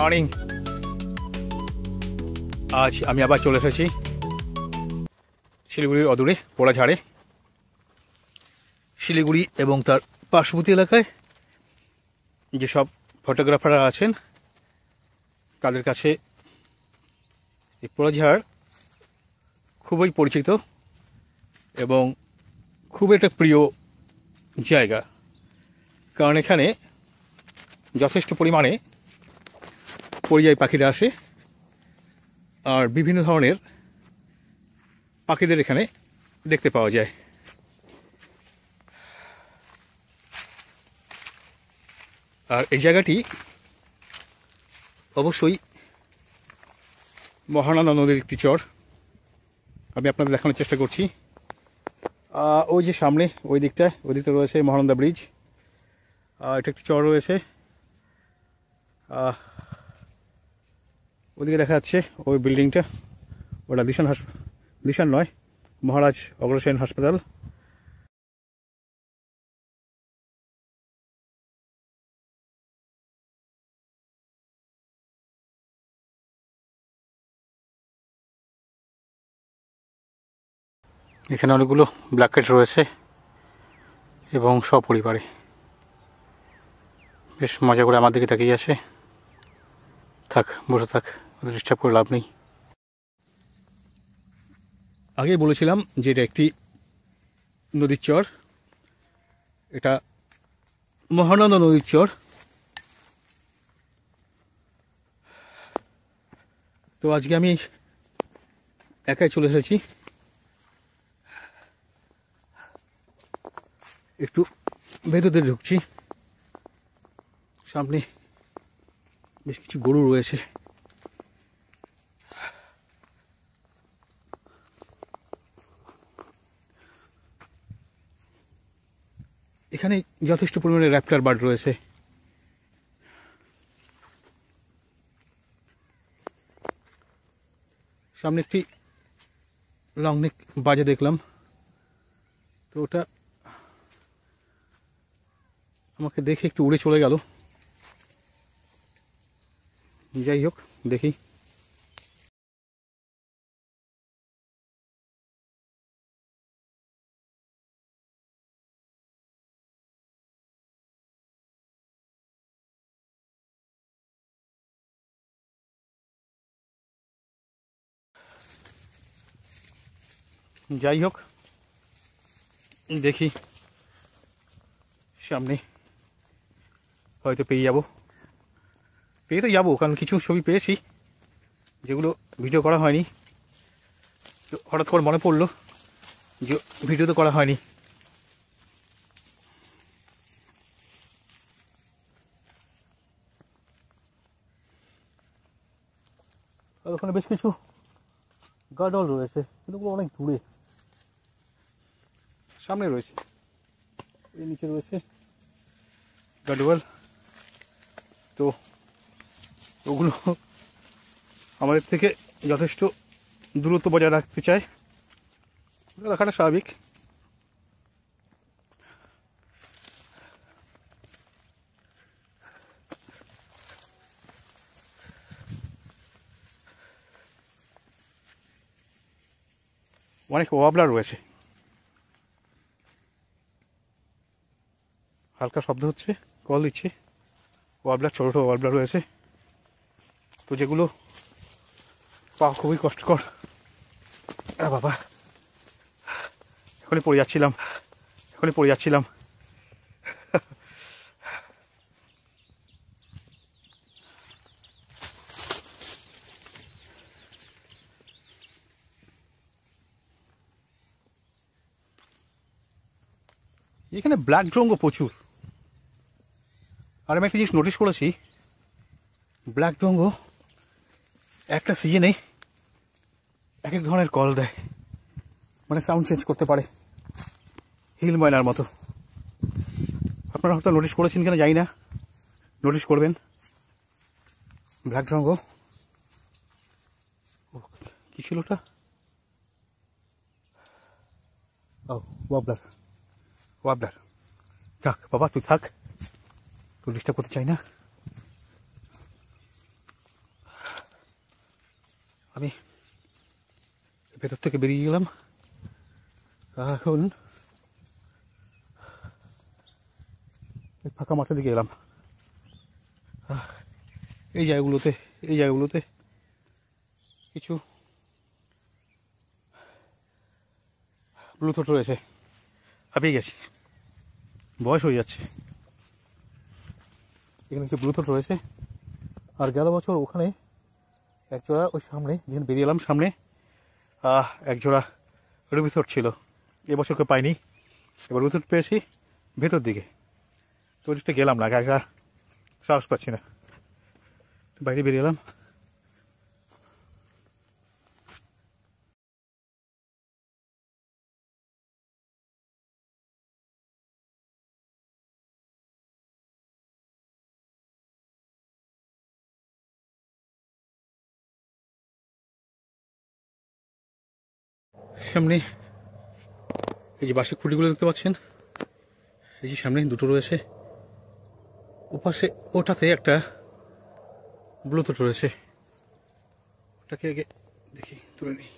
Morning. আজ আমি আবার চলে এসেছি শিলিগুড়ির অদূরে পোড়াঝাড়ে। শিলিগুড়ি এবং তার পার্শ্ববর্তী এলাকায় যেসব ফটোগ্রাফাররা আছেন তাদের কাছে এই পোড়াঝাড় খুবই পরিচিত এবং খুব একটা প্রিয় জায়গা, কারণ এখানে যথেষ্ট পরিমাণে পরিযায়ী পাখিরা আসে আর বিভিন্ন ধরনের পাখিদের এখানে দেখতে পাওয়া যায়। আর এই জায়গাটি অবশ্যই মহানন্দা নদীর একটি চর। আমি আপনাদের দেখানোর চেষ্টা করছি। ওই যে সামনে ওই দিকটা রয়েছে মহানন্দা ব্রিজ। এটা একটি চর রয়েছে। ওদিকে দেখা যাচ্ছে ওই বিল্ডিংটা, ওটা দিশান নয়, মহারাজ অগ্রসেন হাসপাতাল। এখানে অনেকগুলো ব্ল্যাকেট রয়েছে এবং সপরিবারে বেশ মজা করে আমার দিকে তাকিয়ে আছে। থাক, বসে থাক, ওদের ডিস্টার্ব করে লাভ নেই। আগেই বলেছিলাম যে এটা একটি নদীর চর, এটা মহানন্দা নদীর চর। তো আজকে আমি একাই চলে এসেছি, একটু ভেতরে ঢুকছি। সামনে বেশ কিছু গরু রয়েছে। এখানে যথেষ্ট পরিমাণে র্যাপ্টার বার্ড রয়েছে। সামনে একটি লং নেক বাজে দেখলাম, তো ওটা আমাকে দেখে একটু উড়ে চলে গেল। যাই হোক, দেখি। যাই হোক, দেখি সামনে হয়তো পেয়ে তো যাবো, কারণ কিছু ছবি পেয়েছি যেগুলো ভিডিও করা হয়নি। হঠাৎ করে মনে পড়লো যে ভিডিও তো করা হয়নি। আর ওখানে বেশ কিছু গার্ডওয়াল রয়েছে, কিন্তু ওগুলো অনেক দূরে। সামনে রয়েছে, এই নিচে রয়েছে গার্ডওয়াল। তো ওগুলো আমাদের থেকে যথেষ্ট দূরত্ব বজায় রাখতে চায়, রাখাটা স্বাভাবিক। অনেক ওয়াবলার রয়েছে, হালকা শব্দ হচ্ছে, কল দিচ্ছে। ওয়াবলার, ছোটো ছোটো ওয়াবলার রয়েছে, তো যেগুলো পাওয়া খুবই কষ্টকর। বাবা, এখনই পড়ে যাচ্ছিলাম। এখানে ব্ল্যাক ড্রঙ্গো প্রচুর। আর আমি একটা জিনিস নোটিস করেছি, ব্ল্যাক ড্রঙ্গো একটা সিজনে এক এক ধরনের কল দেয়, মানে সাউন্ড চেঞ্জ করতে পারে, হিল ময়নার মতো। আপনারা হয়তো নোটিস করেছেন কিনা জানি না, নোটিস করবেন। ব্ল্যাক ড্রঙ্গো, কি ছিল ওটা? ও ওয়াবলার। থাক বাবা, তুই থাক, তুই ডিস্টার্ব করতে চাই না। ভেতর থেকে বেরিয়ে গেলাম। এখন ফাঁকা মাঠের দিকে এলাম। এই জায়গাগুলোতে কিছু ব্লুটুথ রয়েছে। হাঁপিয়ে গেছি, বয়স হয়ে যাচ্ছে। এখানে কিছু ব্লুটুথ রয়েছে। আর গেল বছর ওখানে একজোড়া, ওই সামনে যেখানে বেরিয়ে এলাম সামনে একজোড়া রুবিথট ছিল। এবছরকে পাইনি, এবার রুবিথট পেয়েছি ভেতর দিকে। তো ওদিকটা গেলাম না, একা সাহস পাচ্ছি না, বাইরে বেরিয়ে এলাম। সামনে এই যে বাঁশের খুঁটিগুলো দেখতে পাচ্ছেন, এই যে সামনে দুটো রয়েছে, ওপাশে ওটাতে একটা ব্লুটুথ রয়েছে। ওটাকে আগে দেখি, তুলে নিই।